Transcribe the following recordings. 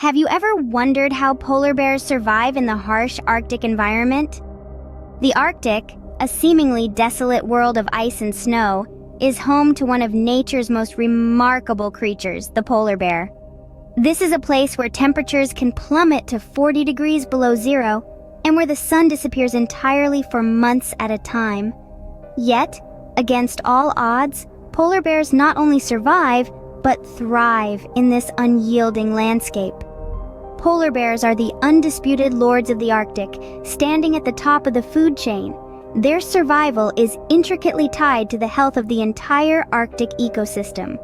Have you ever wondered how polar bears survive in the harsh Arctic environment? The Arctic, a seemingly desolate world of ice and snow, is home to one of nature's most remarkable creatures, the polar bear. This is a place where temperatures can plummet to 40 degrees below zero and where the sun disappears entirely for months at a time. Yet, against all odds, polar bears not only survive, but thrive in this unyielding landscape. Polar bears are the undisputed lords of the Arctic, standing at the top of the food chain. Their survival is intricately tied to the health of the entire Arctic ecosystem.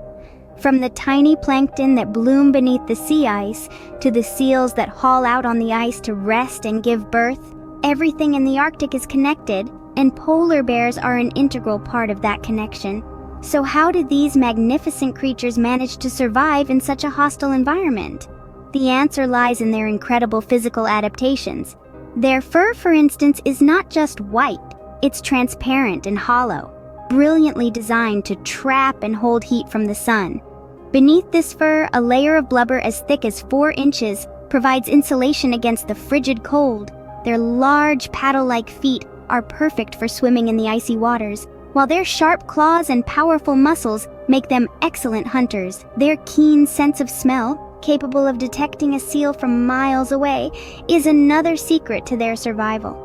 From the tiny plankton that bloom beneath the sea ice to the seals that haul out on the ice to rest and give birth, everything in the Arctic is connected, and polar bears are an integral part of that connection. So how did these magnificent creatures manage to survive in such a hostile environment? The answer lies in their incredible physical adaptations. Their fur, for instance, is not just white, it's transparent and hollow, brilliantly designed to trap and hold heat from the sun. Beneath this fur, a layer of blubber as thick as 4 inches provides insulation against the frigid cold. Their large paddle-like feet are perfect for swimming in the icy waters, while their sharp claws and powerful muscles make them excellent hunters. Their keen sense of smell, capable of detecting a seal from miles away, is another secret to their survival.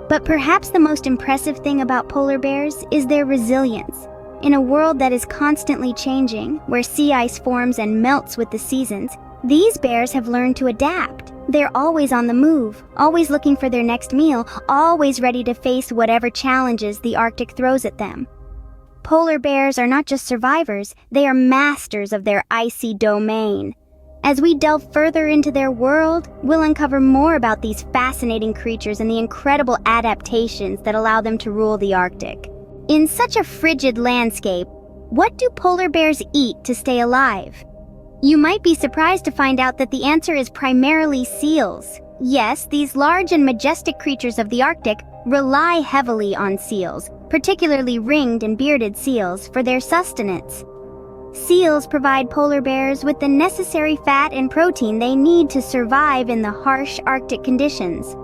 But perhaps the most impressive thing about polar bears is their resilience. In a world that is constantly changing, where sea ice forms and melts with the seasons, these bears have learned to adapt. They're always on the move, always looking for their next meal, always ready to face whatever challenges the Arctic throws at them. Polar bears are not just survivors, they are masters of their icy domain. As we delve further into their world, we'll uncover more about these fascinating creatures and the incredible adaptations that allow them to rule the Arctic. In such a frigid landscape, what do polar bears eat to stay alive? You might be surprised to find out that the answer is primarily seals. Yes, these large and majestic creatures of the Arctic rely heavily on seals, particularly ringed and bearded seals, for their sustenance. Seals provide polar bears with the necessary fat and protein they need to survive in the harsh Arctic conditions.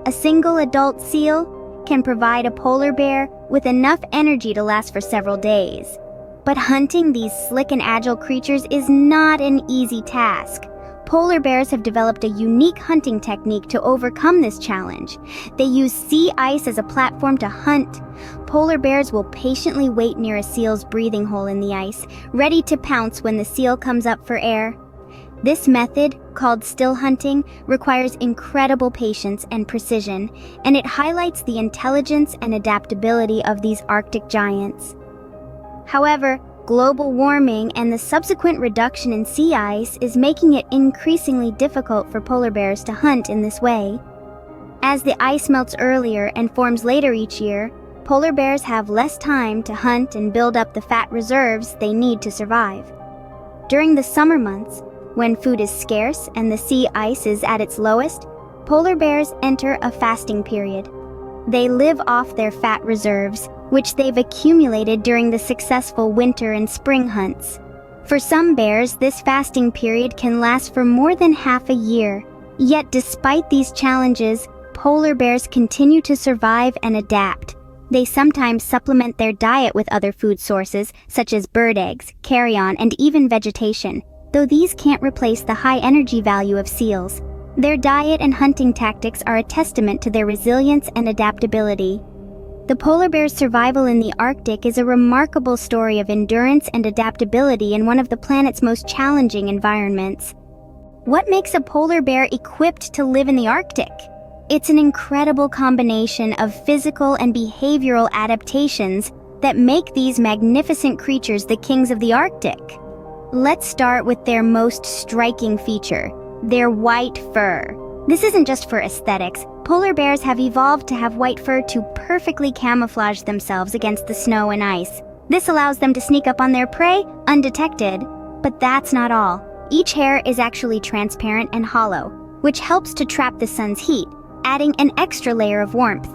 A single adult seal can provide a polar bear with enough energy to last for several days. But hunting these slick and agile creatures is not an easy task. Polar bears have developed a unique hunting technique to overcome this challenge. They use sea ice as a platform to hunt. Polar bears will patiently wait near a seal's breathing hole in the ice, ready to pounce when the seal comes up for air. This method, called still hunting, requires incredible patience and precision, and it highlights the intelligence and adaptability of these Arctic giants. However, global warming and the subsequent reduction in sea ice is making it increasingly difficult for polar bears to hunt in this way. As the ice melts earlier and forms later each year, polar bears have less time to hunt and build up the fat reserves they need to survive. During the summer months, when food is scarce and the sea ice is at its lowest, polar bears enter a fasting period. They live off their fat reserves, which they've accumulated during the successful winter and spring hunts. For some bears, this fasting period can last for more than half a year. Yet despite these challenges, polar bears continue to survive and adapt. They sometimes supplement their diet with other food sources, such as bird eggs, carrion, and even vegetation, though these can't replace the high energy value of seals. Their diet and hunting tactics are a testament to their resilience and adaptability. The polar bear's survival in the Arctic is a remarkable story of endurance and adaptability in one of the planet's most challenging environments. What makes a polar bear equipped to live in the Arctic? It's an incredible combination of physical and behavioral adaptations that make these magnificent creatures the kings of the Arctic. Let's start with their most striking feature, their white fur. This isn't just for aesthetics. Polar bears have evolved to have white fur to perfectly camouflage themselves against the snow and ice. This allows them to sneak up on their prey undetected. But that's not all. Each hair is actually transparent and hollow, which helps to trap the sun's heat, adding an extra layer of warmth.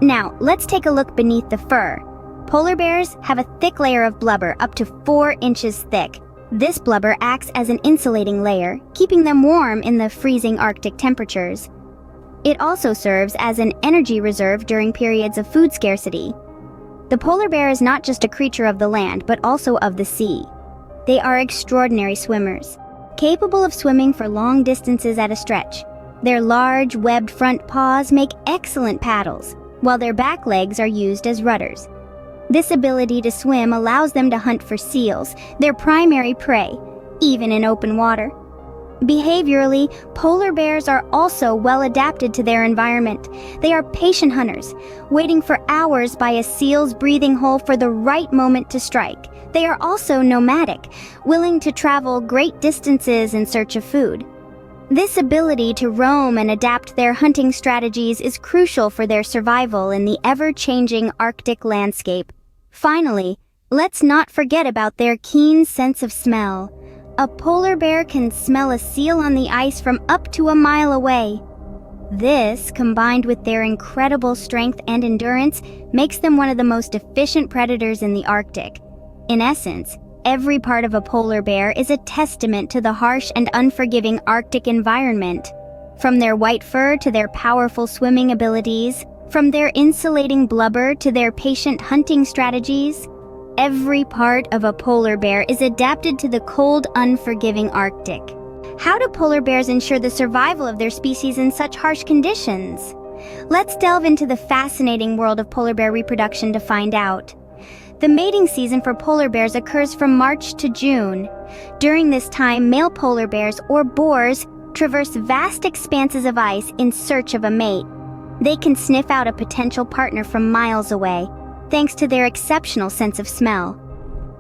Now, let's take a look beneath the fur. Polar bears have a thick layer of blubber up to 4 inches thick. This blubber acts as an insulating layer, keeping them warm in the freezing Arctic temperatures. It also serves as an energy reserve during periods of food scarcity. The polar bear is not just a creature of the land, but also of the sea. They are extraordinary swimmers, capable of swimming for long distances at a stretch. Their large, webbed front paws make excellent paddles, while their back legs are used as rudders. This ability to swim allows them to hunt for seals, their primary prey, even in open water. Behaviorally, polar bears are also well adapted to their environment. They are patient hunters, waiting for hours by a seal's breathing hole for the right moment to strike. They are also nomadic, willing to travel great distances in search of food. This ability to roam and adapt their hunting strategies is crucial for their survival in the ever-changing Arctic landscape. Finally, let's not forget about their keen sense of smell. A polar bear can smell a seal on the ice from up to a mile away. This, combined with their incredible strength and endurance, makes them one of the most efficient predators in the Arctic. In essence, every part of a polar bear is a testament to the harsh and unforgiving Arctic environment. From their white fur to their powerful swimming abilities, from their insulating blubber to their patient hunting strategies, every part of a polar bear is adapted to the cold, unforgiving Arctic. How do polar bears ensure the survival of their species in such harsh conditions? Let's delve into the fascinating world of polar bear reproduction to find out. The mating season for polar bears occurs from March to June. During this time, male polar bears, or boars, traverse vast expanses of ice in search of a mate. They can sniff out a potential partner from miles away, thanks to their exceptional sense of smell.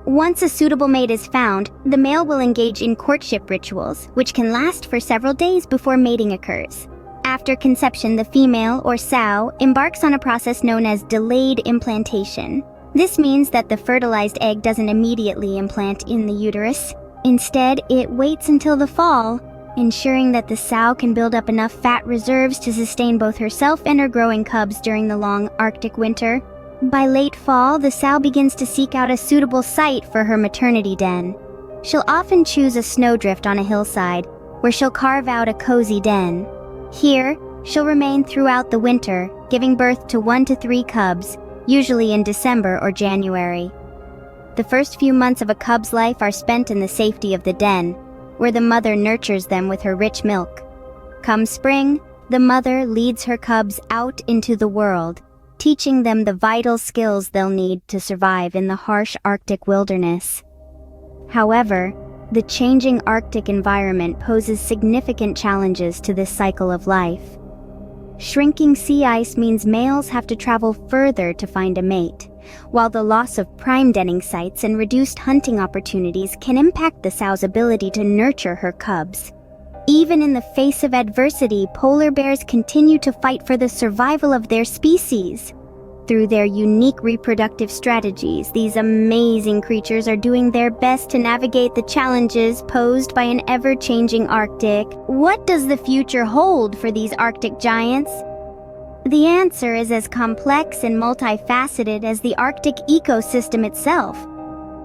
Once a suitable mate is found, the male will engage in courtship rituals, which can last for several days before mating occurs. After conception, the female, or sow, embarks on a process known as delayed implantation. This means that the fertilized egg doesn't immediately implant in the uterus. Instead, it waits until the fall, ensuring that the sow can build up enough fat reserves to sustain both herself and her growing cubs during the long Arctic winter. By late fall, the sow begins to seek out a suitable site for her maternity den. She'll often choose a snowdrift on a hillside, where she'll carve out a cozy den. Here, she'll remain throughout the winter, giving birth to 1 to 3 cubs, usually in December or January. The first few months of a cub's life are spent in the safety of the den, where the mother nurtures them with her rich milk. Come spring, the mother leads her cubs out into the world, teaching them the vital skills they'll need to survive in the harsh Arctic wilderness. However, the changing Arctic environment poses significant challenges to this cycle of life. Shrinking sea ice means males have to travel further to find a mate, while the loss of prime denning sites and reduced hunting opportunities can impact the sow's ability to nurture her cubs. Even in the face of adversity, polar bears continue to fight for the survival of their species. Through their unique reproductive strategies, these amazing creatures are doing their best to navigate the challenges posed by an ever-changing Arctic. What does the future hold for these Arctic giants? The answer is as complex and multifaceted as the Arctic ecosystem itself.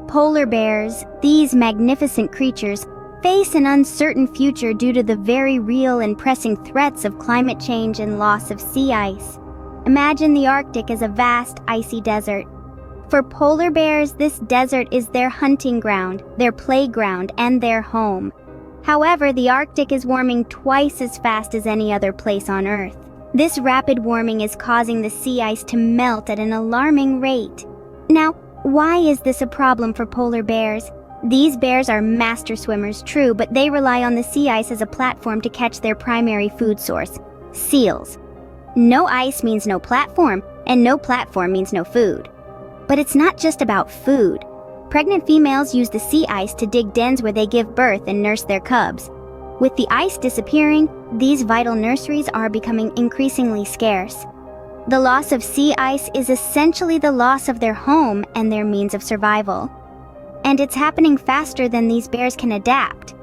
Polar bears, these magnificent creatures, face an uncertain future due to the very real and pressing threats of climate change and loss of sea ice. Imagine the Arctic as a vast, icy desert. For polar bears, this desert is their hunting ground, their playground, and their home. However, the Arctic is warming twice as fast as any other place on Earth. This rapid warming is causing the sea ice to melt at an alarming rate. Now, why is this a problem for polar bears? These bears are master swimmers, true, but they rely on the sea ice as a platform to catch their primary food source, seals. No ice means no platform, and no platform means no food. But it's not just about food. Pregnant females use the sea ice to dig dens where they give birth and nurse their cubs. With the ice disappearing, these vital nurseries are becoming increasingly scarce. The loss of sea ice is essentially the loss of their home and their means of survival. And it's happening faster than these bears can adapt.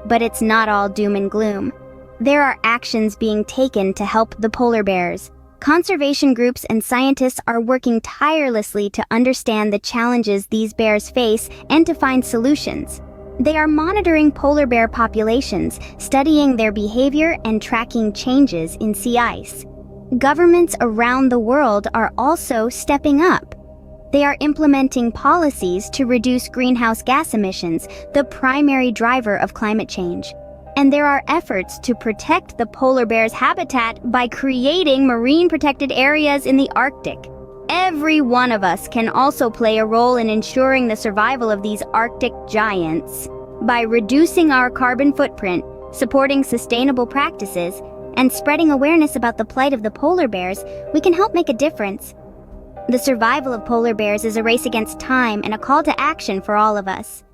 But it's not all doom and gloom. There are actions being taken to help the polar bears. Conservation groups and scientists are working tirelessly to understand the challenges these bears face and to find solutions. They are monitoring polar bear populations, studying their behavior and tracking changes in sea ice. Governments around the world are also stepping up. They are implementing policies to reduce greenhouse gas emissions, the primary driver of climate change. And there are efforts to protect the polar bear's habitat by creating marine protected areas in the Arctic. Every one of us can also play a role in ensuring the survival of these Arctic giants. By reducing our carbon footprint, supporting sustainable practices, and spreading awareness about the plight of the polar bears, we can help make a difference. The survival of polar bears is a race against time and a call to action for all of us.